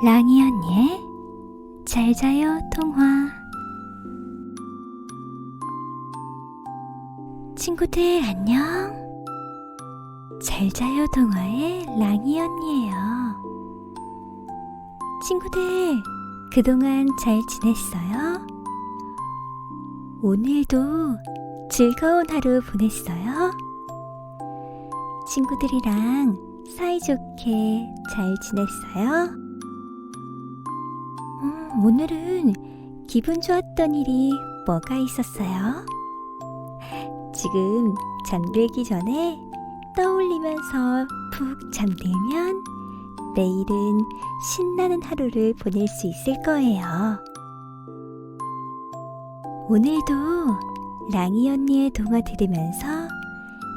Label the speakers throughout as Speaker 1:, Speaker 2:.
Speaker 1: 랑이 언니의 잘 자요 동화. 친구들 안녕. 잘 자요 동화의 랑이 언니예요. 친구들 그동안 잘 지냈어요? 오늘도 즐거운 하루 보냈어요? 친구들이랑 사이좋게 잘 지냈어요? 오늘은 기분 좋았던 일이 뭐가 있었어요? 지금 잠들기 전에 떠올리면서 푹 잠들면 내일은 신나는 하루를 보낼 수 있을 거예요. 오늘도 랑이 언니의 동화 들으면서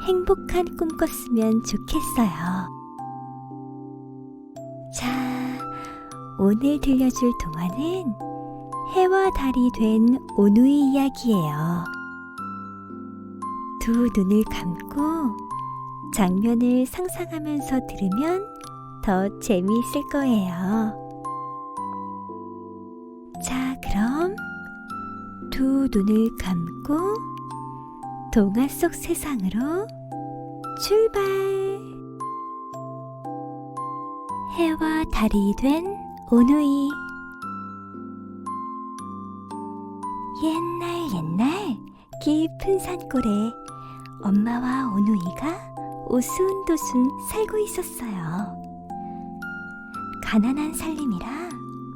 Speaker 1: 행복한 꿈 꿨으면 좋겠어요. 자, 오늘 들려줄 동화는 해와 달이 된 오누이 이야기예요. 두 눈을 감고 장면을 상상하면서 들으면 더 재미있을 거예요. 자, 그럼 두 눈을 감고 동화 속 세상으로 출발! 해와 달이 된 오누이. 옛날 깊은 산골에 엄마와 오누이가 오순도순 살고 있었어요. 가난한 살림이라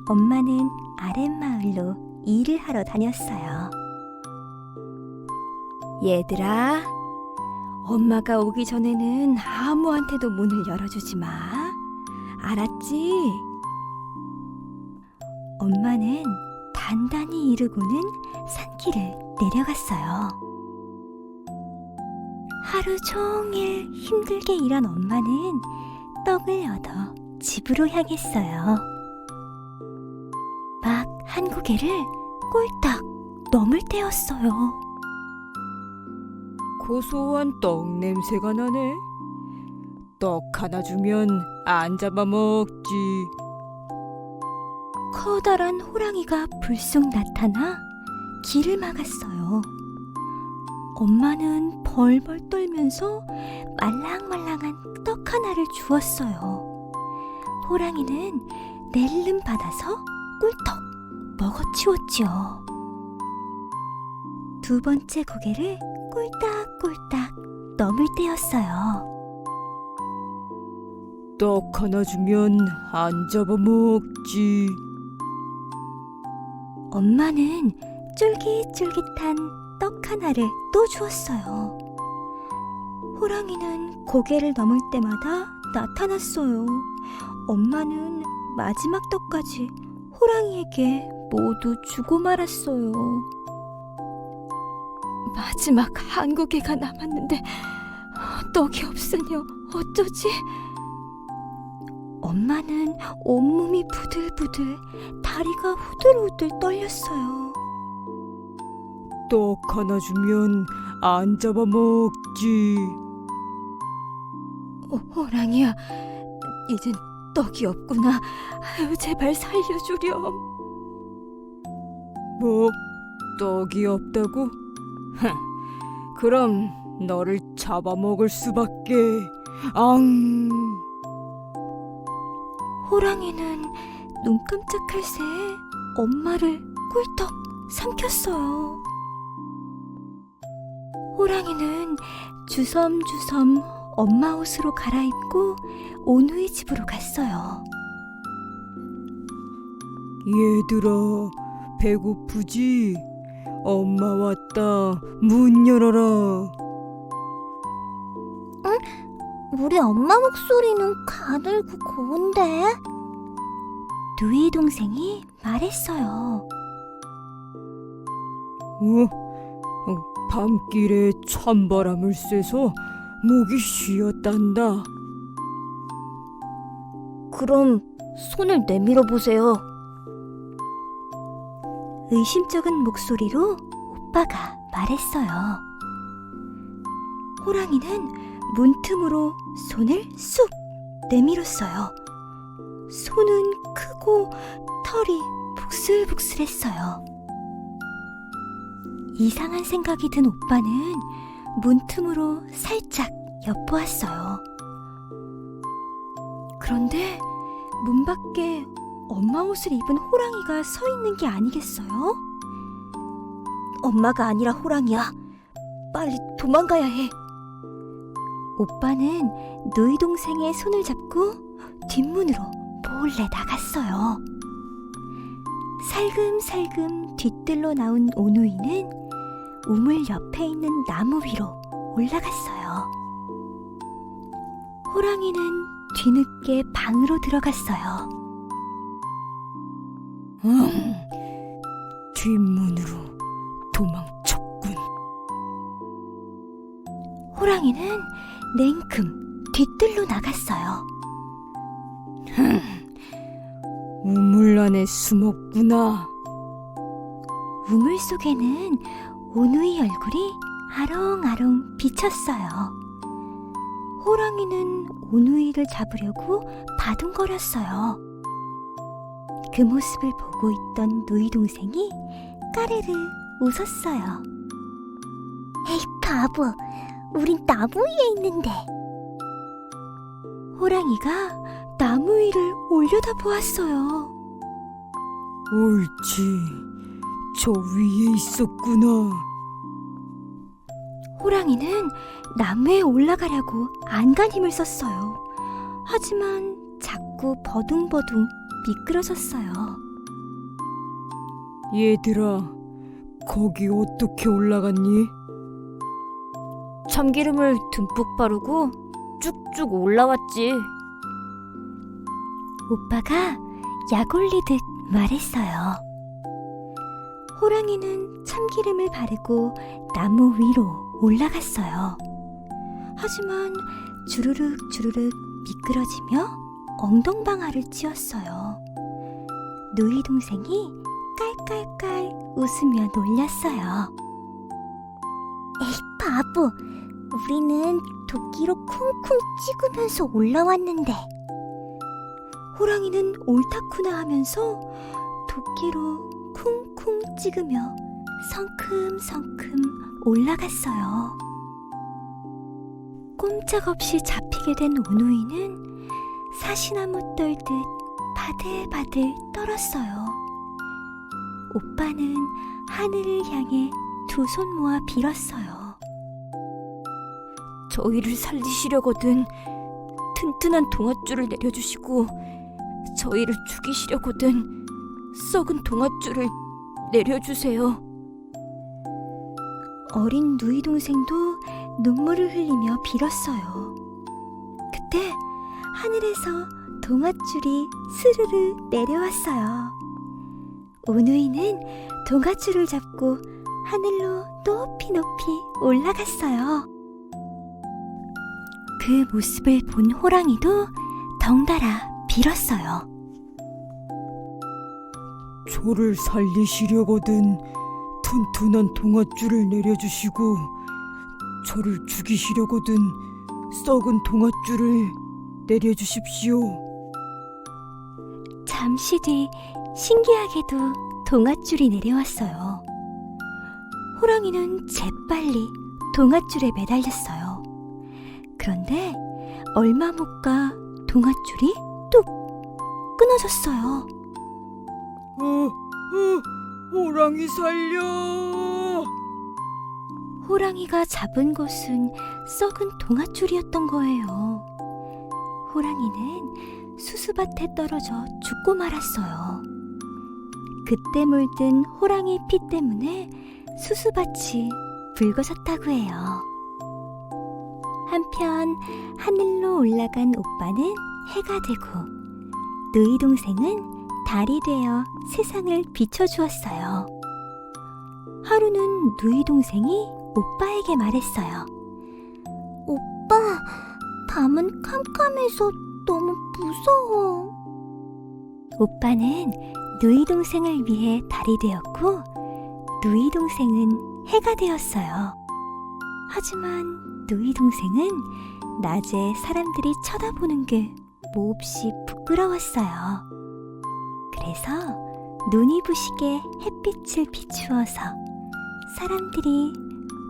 Speaker 1: 엄마는 아랫마을로 일을 하러 다녔어요. 얘들아, 엄마가 오기 전에는 아무한테도 문을 열어주지 마. 알았지? 엄마는 단단히 이르고는 산길을 내려갔어요. 하루 종일 힘들게 일한 엄마는 떡을 얻어 집으로 향했어요. 막 한 고개를 꼴딱 넘을 때였어요.
Speaker 2: 고소한 떡 냄새가 나네. 떡 하나 주면 안 잡아먹지.
Speaker 1: 커다란 호랑이가 불쑥 나타나 길을 막았어요. 엄마는 벌벌 떨면서 말랑말랑한 떡 하나를 주었어요. 호랑이는 낼름 받아서 꿀떡 먹어치웠지요. 두 번째 고개를 꼴딱꼴딱 넘을 때였어요.
Speaker 2: 떡 하나 주면 안 잡아먹지.
Speaker 1: 엄마는 쫄깃쫄깃한 떡 하나를 또 주었어요. 호랑이는 고개를 넘을 때마다 나타났어요. 엄마는 마지막 떡까지 호랑이에게 모두 주고 말았어요. 마지막 한 고개가 남았는데 떡이 없으니 어쩌지? 엄마는 온몸이 부들부들, 다리가 후들후들 떨렸어요.
Speaker 2: 떡 하나 주면 안 잡아먹지.
Speaker 1: 호랑이야, 이젠 떡이 없구나. 아유, 제발 살려주렴.
Speaker 2: 뭐? 떡이 없다고? 그럼 너를 잡아먹을 수밖에. 앙!
Speaker 1: 호랑이는 눈 깜짝할 새에 엄마를 꿀떡 삼켰어요. 호랑이는 주섬주섬 엄마 옷으로 갈아입고 오누이 집으로 갔어요.
Speaker 2: 얘들아, 배고프지? 엄마 왔다. 문 열어라.
Speaker 1: 우리 엄마 목소리는 가늘고 고운데? 누이 동생이 말했어요.
Speaker 2: 밤길에 찬바람을 쐬서 목이 쉬었단다.
Speaker 1: 그럼 손을 내밀어 보세요. 의심쩍은 목소리로 오빠가 말했어요. 호랑이는 문틈으로 손을 쑥 내밀었어요. 손은 크고 털이 북슬북슬했어요. 이상한 생각이 든 오빠는 문틈으로 살짝 엿보았어요. 그런데 문 밖에 엄마 옷을 입은 호랑이가 서 있는 게 아니겠어요? 엄마가 아니라 호랑이야. 빨리 도망가야 해. 오빠는 누이 동생의 손을 잡고 뒷문으로 몰래 나갔어요. 살금살금 뒤뜰로 나온 오누이는 우물 옆에 있는 나무 위로 올라갔어요. 호랑이는 뒤늦게 방으로 들어갔어요.
Speaker 2: 뒷문으로 도망쳤군.
Speaker 1: 호랑이는 냉큼 뒤뜰로 나갔어요.
Speaker 2: 우물 안에 숨었구나.
Speaker 1: 우물 속에는 오누이 얼굴이 아롱아롱 비쳤어요. 호랑이는 오누이를 잡으려고 바둥거렸어요. 그 모습을 보고 있던 누이 동생이 까르르 웃었어요. 에이 바보, 우린 나무 위에 있는데. 호랑이가 나무 위를 올려다보았어요.
Speaker 2: 옳지, 저 위에 있었구나.
Speaker 1: 호랑이는 나무에 올라가려고 안간 힘을 썼어요. 하지만 자꾸 버둥버둥 미끄러졌어요.
Speaker 2: 얘들아, 거기 어떻게 올라갔니?
Speaker 3: 참기름을 듬뿍 바르고 쭉쭉 올라왔지.
Speaker 1: 오빠가 약 올리듯 말했어요. 호랑이는 참기름을 바르고 나무 위로 올라갔어요. 하지만 주르륵 주르륵 미끄러지며 엉덩방아를 찧었어요. 누이 동생이 깔깔깔 웃으며 놀렸어요. 에이 바보, 우리는 도끼로 쿵쿵 찍으면서 올라왔는데. 호랑이는 옳다쿠나 하면서 도끼로 쿵쿵 찍으며 성큼성큼 올라갔어요. 꼼짝없이 잡히게 된 오누이는 사시나무 떨듯 바들바들 떨었어요. 오빠는 하늘을 향해 두 손 모아 빌었어요.
Speaker 3: 저희를 살리시려거든 튼튼한 동아줄을 내려주시고, 저희를 죽이시려거든 썩은 동아줄을 내려주세요.
Speaker 1: 어린 누이 동생도 눈물을 흘리며 빌었어요. 그때 하늘에서 동아줄이 스르르 내려왔어요. 오누이는 동아줄을 잡고 하늘로 높이 높이 올라갔어요. 그 모습을 본 호랑이도 덩달아 빌었어요.
Speaker 2: 저를 살리시려거든 튼튼한 동아줄을 내려주시고, 저를 죽이시려거든 썩은 동아줄을 내려주십시오.
Speaker 1: 잠시 뒤 신기하게도 동아줄이 내려왔어요. 호랑이는 재빨리 동아줄에 매달렸어요. 그런데 얼마 못 가 동아줄이 뚝 끊어졌어요.
Speaker 2: 호랑이 살려!
Speaker 1: 호랑이가 잡은 것은 썩은 동아줄이었던 거예요. 호랑이는 수수밭에 떨어져 죽고 말았어요. 그때 물든 호랑이 피 때문에 수수밭이 붉어졌다고 해요. 한편 하늘로 올라간 오빠는 해가 되고, 누이 동생은 달이 되어 세상을 비춰주었어요. 하루는 누이 동생이 오빠에게 말했어요. 오빠, 밤은 캄캄해서 너무 무서워. 오빠는 누이 동생을 위해 달이 되었고, 누이 동생은 해가 되었어요. 하지만 누이 동생은 낮에 사람들이 쳐다보는 게 몹시 부끄러웠어요. 부끄러웠어요. 그래서 눈이 부시게 햇빛을 비추어서 사람들이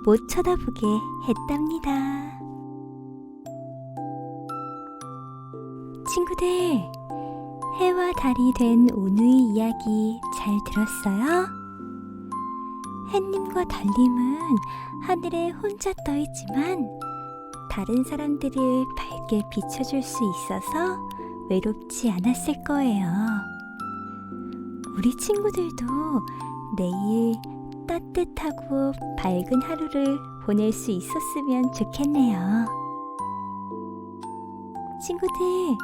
Speaker 1: 못 쳐다보게 했답니다. 친구들, 해와 달이 된 오누이 이야기 잘 들었어요? 해님과 달님은 하늘에 혼자 떠 있지만 다른 사람들을 밝게 비춰줄 수 있어서 외롭지 않았을 거예요. 우리 친구들도 내일 따뜻하고 밝은 하루를 보낼 수 있었으면 좋겠네요. 친구들,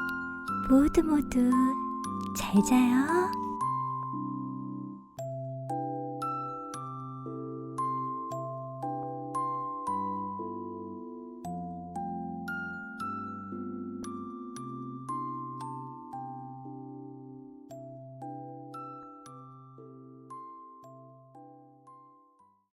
Speaker 1: 모두 잘 자요.